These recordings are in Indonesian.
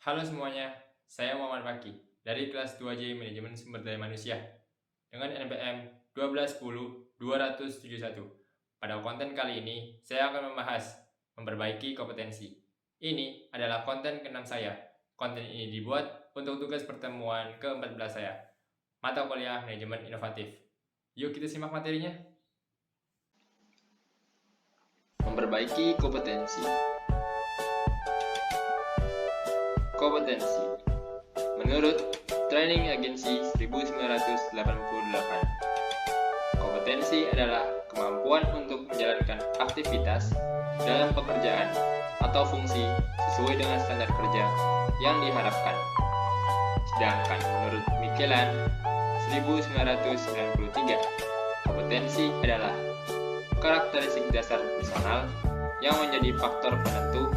Halo semuanya, saya Muhammad Fakih dari kelas 2J Manajemen Sumber Daya Manusia dengan NPM 1210271. Pada konten kali ini, saya akan membahas memperbaiki kompetensi. Ini adalah konten ke-6 saya. Konten ini dibuat untuk tugas pertemuan ke-14 saya, mata kuliah Manajemen Inovatif. Yuk kita simak materinya. Memperbaiki kompetensi. Kompetensi menurut Training Agency 1988, kompetensi adalah kemampuan untuk menjalankan aktivitas dalam pekerjaan atau fungsi sesuai dengan standar kerja yang diharapkan. Sedangkan menurut Mikeland 1993, kompetensi adalah karakteristik dasar personal yang menjadi faktor penentu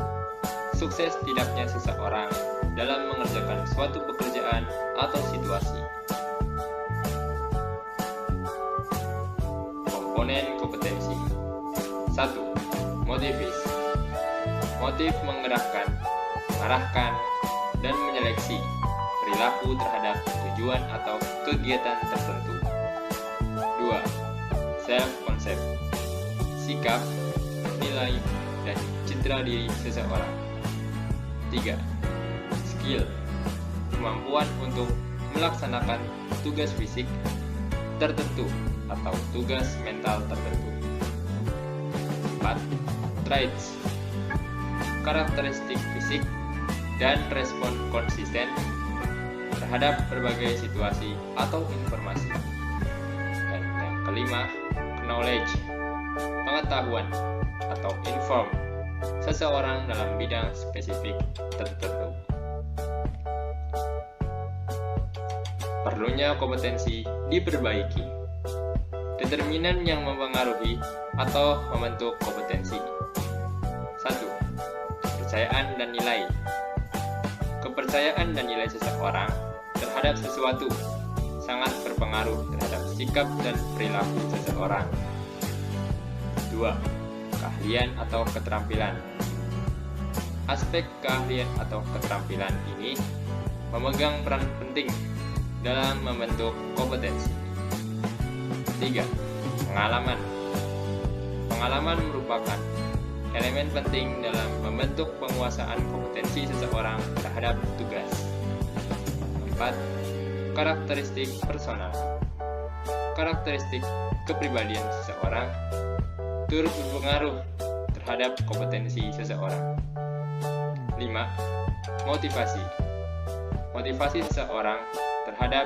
sukses tidaknya seseorang dalam mengerjakan suatu pekerjaan atau situasi. Komponen kompetensi. 1. Motivasi. Motif menggerakkan, mengarahkan, dan menyeleksi perilaku terhadap tujuan atau kegiatan tertentu. 2. Self-concept. Sikap, nilai, dan citra diri seseorang. 3. Skill. Kemampuan untuk melaksanakan tugas fisik tertentu atau tugas mental tertentu. 4. Traits. Karakteristik fisik dan respon konsisten terhadap berbagai situasi atau informasi. Dan yang kelima, knowledge. Pengetahuan atau inform seseorang dalam bidang spesifik tertentu. Perlunya kompetensi diperbaiki. Determinan yang mempengaruhi atau membentuk kompetensi. 1. Kepercayaan dan nilai. Kepercayaan dan nilai seseorang terhadap sesuatu sangat berpengaruh terhadap sikap dan perilaku seseorang. 2. Keahlian atau keterampilan. Aspek keahlian atau keterampilan ini memegang peran penting dalam membentuk kompetensi. 3. Pengalaman. Pengalaman merupakan elemen penting dalam membentuk penguasaan kompetensi seseorang terhadap tugas. 4. Karakteristik personal. Karakteristik kepribadian seseorang turut berpengaruh terhadap kompetensi seseorang. 5. Motivasi. Motivasi seseorang terhadap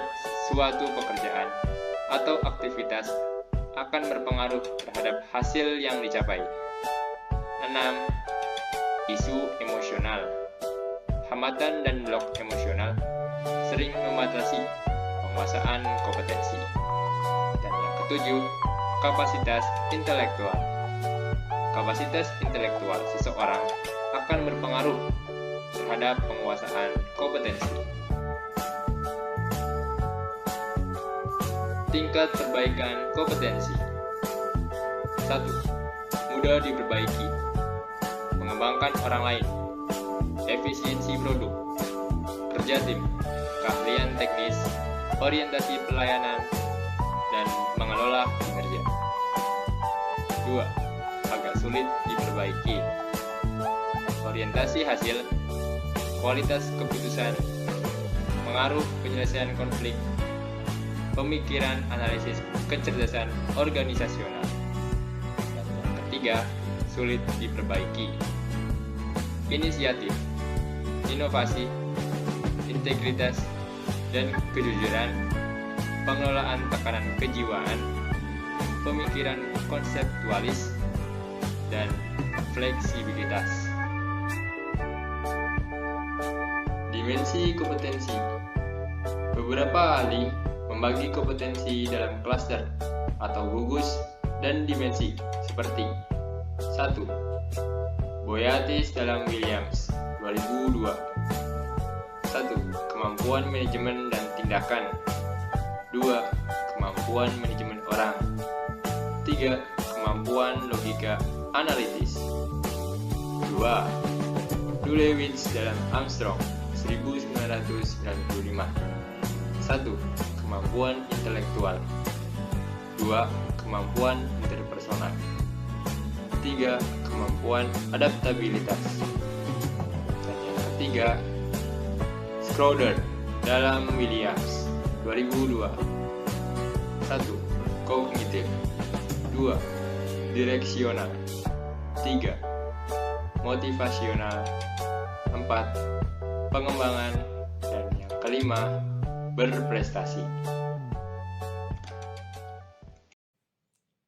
suatu pekerjaan atau aktivitas akan berpengaruh terhadap hasil yang dicapai. 6. Isu emosional. Hambatan dan blok emosional sering membatasi penguasaan kompetensi. Dan yang ketujuh, kapasitas intelektual. Kapasitas intelektual seseorang akan berpengaruh terhadap penguasaan kompetensi. Tingkat perbaikan kompetensi. 1. Mudah diperbaiki. Mengembangkan orang lain. Efisiensi produk. Kerja tim. Keahlian teknis. Orientasi pelayanan. Dan mengelola kinerja. 2. Agak sulit diperbaiki. Orientasi hasil, kualitas keputusan, pengaruh penyelesaian konflik, pemikiran analisis kecerdasan organisasional. Dan yang ketiga, sulit diperbaiki. Inisiatif, inovasi, integritas, dan kejujuran, pengelolaan tekanan kejiwaan, pemikiran konseptualis, dan fleksibilitas. Dimensi kompetensi. Beberapa ahli membagi kompetensi dalam klaster atau gugus dan dimensi seperti 1. Boyatis dalam Williams 2002. 1. Kemampuan manajemen dan tindakan. 2. Kemampuan manajemen orang. 3. Kemampuan logika analitis. 2. Dulewicz dalam Armstrong 1995. 1. Kemampuan intelektual. 2. Kemampuan interpersonal. 3. Kemampuan adaptabilitas. Dan yang ketiga, Schroeder dalam Williams 2002. 1. Kognitif. 2. Direksional. 3. Motivasional. 4. Pengembangan. Dan yang kelima, berprestasi.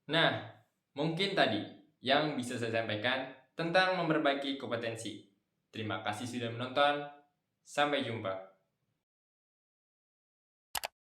Nah, mungkin tadi yang bisa saya sampaikan tentang memperbaiki kompetensi. Terima kasih sudah menonton. Sampai jumpa.